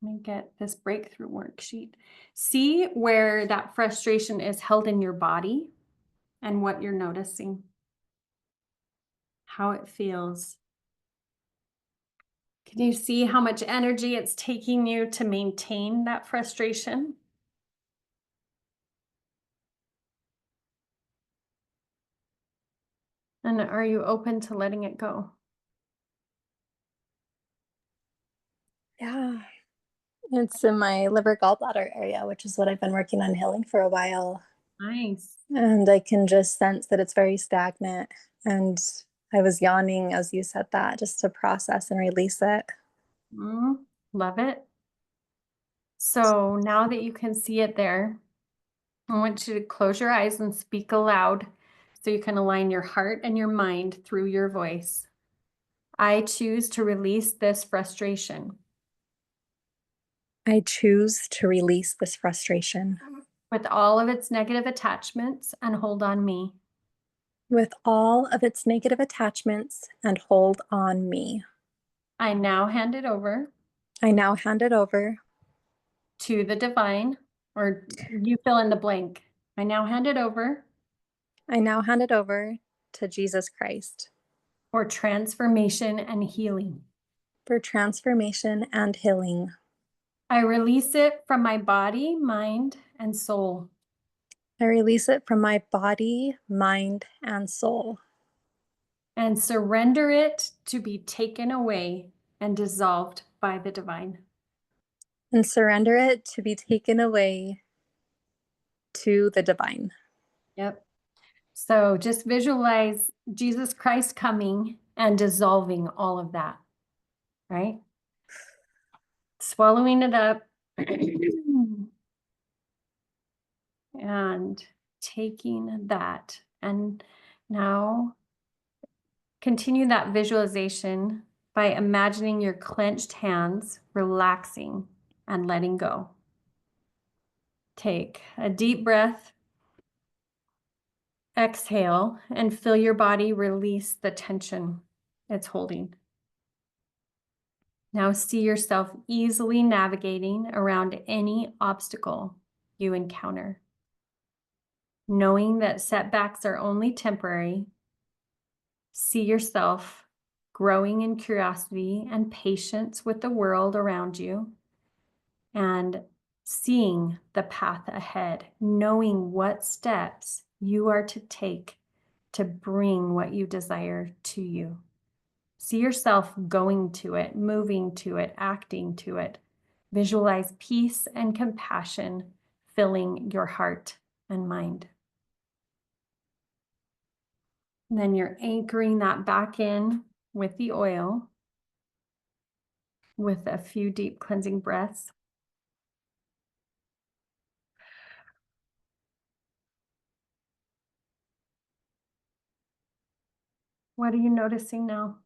Speaker 1: let me get this breakthrough worksheet. See where that frustration is held in your body and what you're noticing, how it feels. Can you see how much energy it's taking you to maintain that frustration? And are you open to letting it go?
Speaker 5: Yeah. It's in my liver gallbladder area, which is what I've been working on healing for a while.
Speaker 1: Nice.
Speaker 5: And I can just sense that it's very stagnant. And I was yawning as you said that, just to process and release it.
Speaker 1: Love it. So now that you can see it there, I want you to close your eyes and speak aloud so you can align your heart and your mind through your voice. I choose to release this frustration
Speaker 5: I choose to release this frustration
Speaker 1: with all of its negative attachments and hold on me.
Speaker 5: with all of its negative attachments and hold on me.
Speaker 1: I now hand it over
Speaker 5: I now hand it over
Speaker 1: to the divine, or you fill in the blank. I now hand it over
Speaker 5: I now hand it over to Jesus Christ
Speaker 1: for transformation and healing.
Speaker 5: for transformation and healing.
Speaker 1: I release it from my body, mind, and soul.
Speaker 5: I release it from my body, mind, and soul,
Speaker 1: And surrender it to be taken away and dissolved by the divine.
Speaker 5: and surrender it to be taken away to the divine.
Speaker 1: Yep. So just visualize Jesus Christ coming and dissolving all of that, right? Swallowing it up and taking that. And now continue that visualization by imagining your clenched hands relaxing and letting go. Take a deep breath. Exhale and feel your body release the tension it's holding. Now see yourself easily navigating around any obstacle you encounter. Knowing that setbacks are only temporary, see yourself growing in curiosity and patience with the world around you and seeing the path ahead, knowing what steps you are to take to bring what you desire to you. See yourself going to it, moving to it, acting to it. Visualize peace and compassion filling your heart and mind. And then you're anchoring that back in with the oil with a few deep cleansing breaths. What are you noticing now?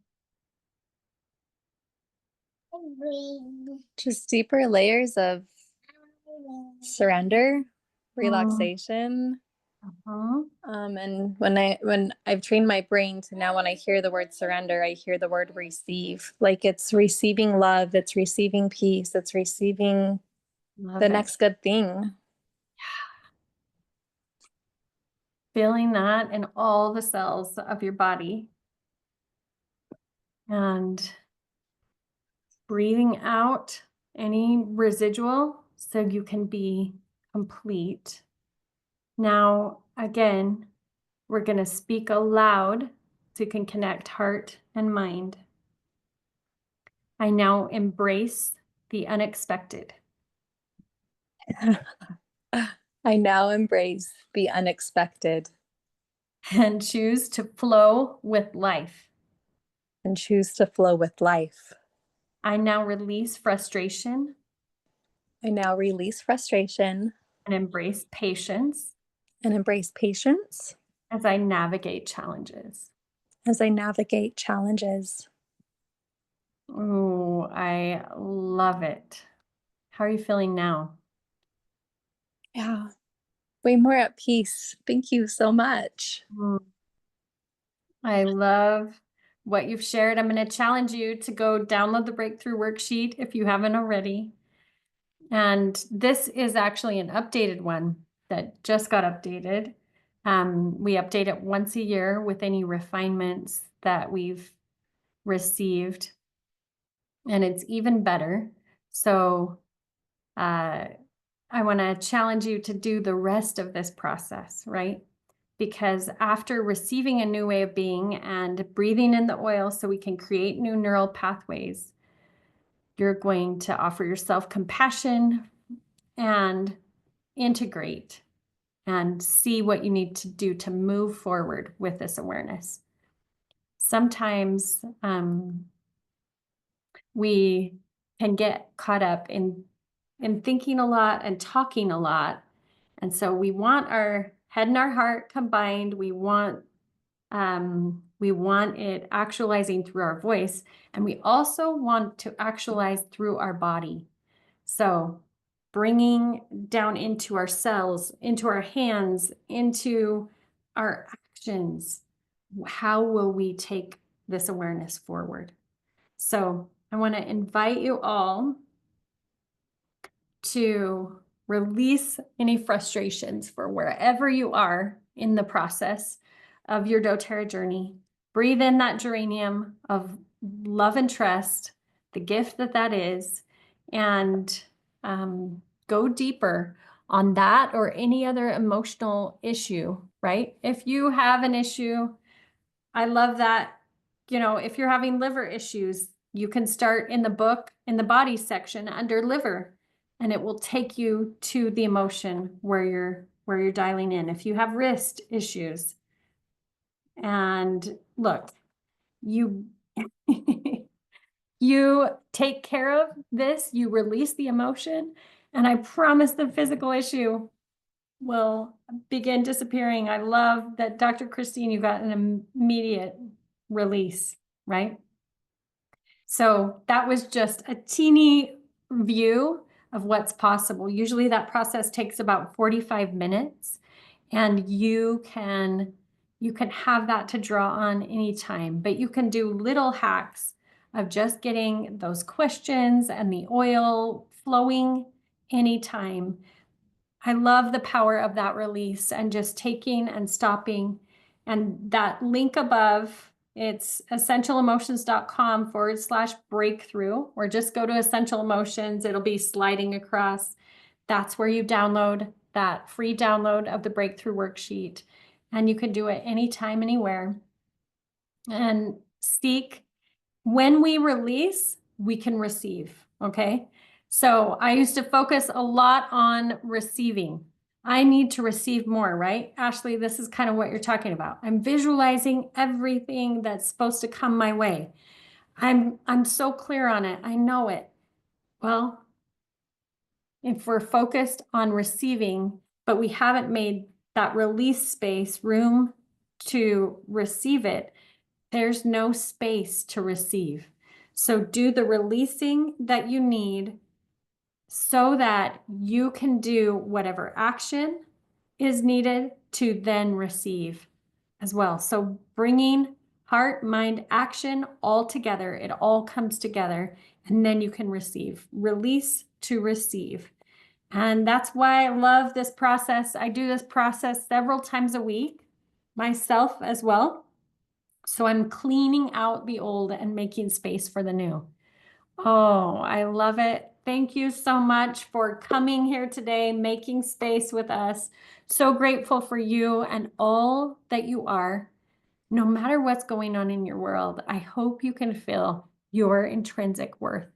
Speaker 5: Just deeper layers of surrender, relaxation.
Speaker 1: Uh-huh.
Speaker 5: And when I've trained my brain to now, when I hear the word surrender, I hear the word receive. Like it's receiving love, it's receiving peace, it's receiving
Speaker 1: Love
Speaker 5: the
Speaker 1: it.
Speaker 5: next good thing.
Speaker 1: Feeling that in all the cells of your body. And breathing out any residual so you can be complete. Now, again, we're going to speak aloud so you can connect heart and mind. I now embrace the unexpected.
Speaker 5: I now embrace the unexpected
Speaker 1: And choose to flow with life.
Speaker 5: and choose to flow with life.
Speaker 1: I now release frustration
Speaker 5: I now release frustration
Speaker 1: and embrace patience
Speaker 5: and embrace patience
Speaker 1: as I navigate challenges.
Speaker 5: as I navigate challenges.
Speaker 1: Ooh, I love it. How are you feeling now?
Speaker 5: Yeah, way more at peace. Thank you so much.
Speaker 1: I love what you've shared. I'm going to challenge you to go download the breakthrough worksheet if you haven't already. And this is actually an updated one that just got updated. We update it once a year with any refinements that we've received. And it's even better. So I want to challenge you to do the rest of this process, right? Because after receiving a new way of being and breathing in the oil so we can create new neural pathways, you're going to offer yourself compassion and integrate and see what you need to do to move forward with this awareness. Sometimes we can get caught up in and thinking a lot and talking a lot. And so we want our head and our heart combined. We want it actualizing through our voice, and we also want to actualize through our body. So bringing down into our cells, into our hands, into our actions, how will we take this awareness forward? So I want to invite you all to release any frustrations for wherever you are in the process of your doTERRA journey. Breathe in that geranium of love and trust, the gift that is, and go deeper on that or any other emotional issue, right? If you have an issue, I love that, if you're having liver issues, you can start in the book in the body section under liver, and it will take you to the emotion where you're dialing in. If you have wrist issues, and look, you you take care of this, you release the emotion, and I promise the physical issue will begin disappearing. I love that, Dr. Christine, you got an immediate release, right? So that was just a teeny view of what's possible. Usually that process takes about 45 minutes, and you can have that to draw on anytime, but you can do little hacks of just getting those questions and the oil flowing anytime. I love the power of that release and just taking and stopping. And that link above, it's essentialemotions.com/breakthrough, or just go to Essential Emotions. It'll be sliding across. That's where you download that free download of the breakthrough worksheet. And you can do it anytime, anywhere. And seek, when we release, we can receive, okay? So I used to focus a lot on receiving. I need to receive more, right? Ashley, this is kind of what you're talking about. I'm visualizing everything that's supposed to come my way. I'm so clear on it. I know it. Well, if we're focused on receiving, but we haven't made that release space, room to receive it, there's no space to receive. So do the releasing that you need so that you can do whatever action is needed to then receive as well. So bringing heart, mind, action all together, it all comes together, and then you can receive. Release to receive. And that's why I love this process. I do this process several times a week myself as well. So I'm cleaning out the old and making space for the new. Oh, I love it. Thank you so much for coming here today, making space with us. So grateful for you and all that you are. No matter what's going on in your world, I hope you can feel your intrinsic worth,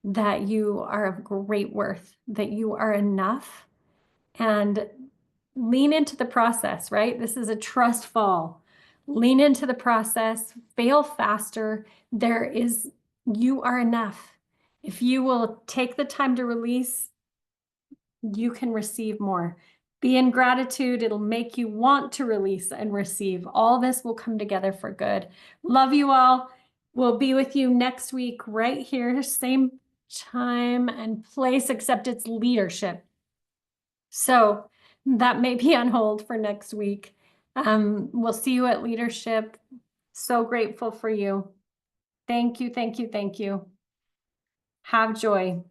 Speaker 1: that you are of great worth, that you are enough, and lean into the process, right? This is a trust fall. Lean into the process, fail faster. You are enough. If you will take the time to release, you can receive more. Be in gratitude. It'll make you want to release and receive. All this will come together for good. Love you all. We'll be with you next week right here, same time and place, except it's leadership. So that may be on hold for next week. We'll see you at leadership. So grateful for you. Thank you, thank you, thank you. Have joy.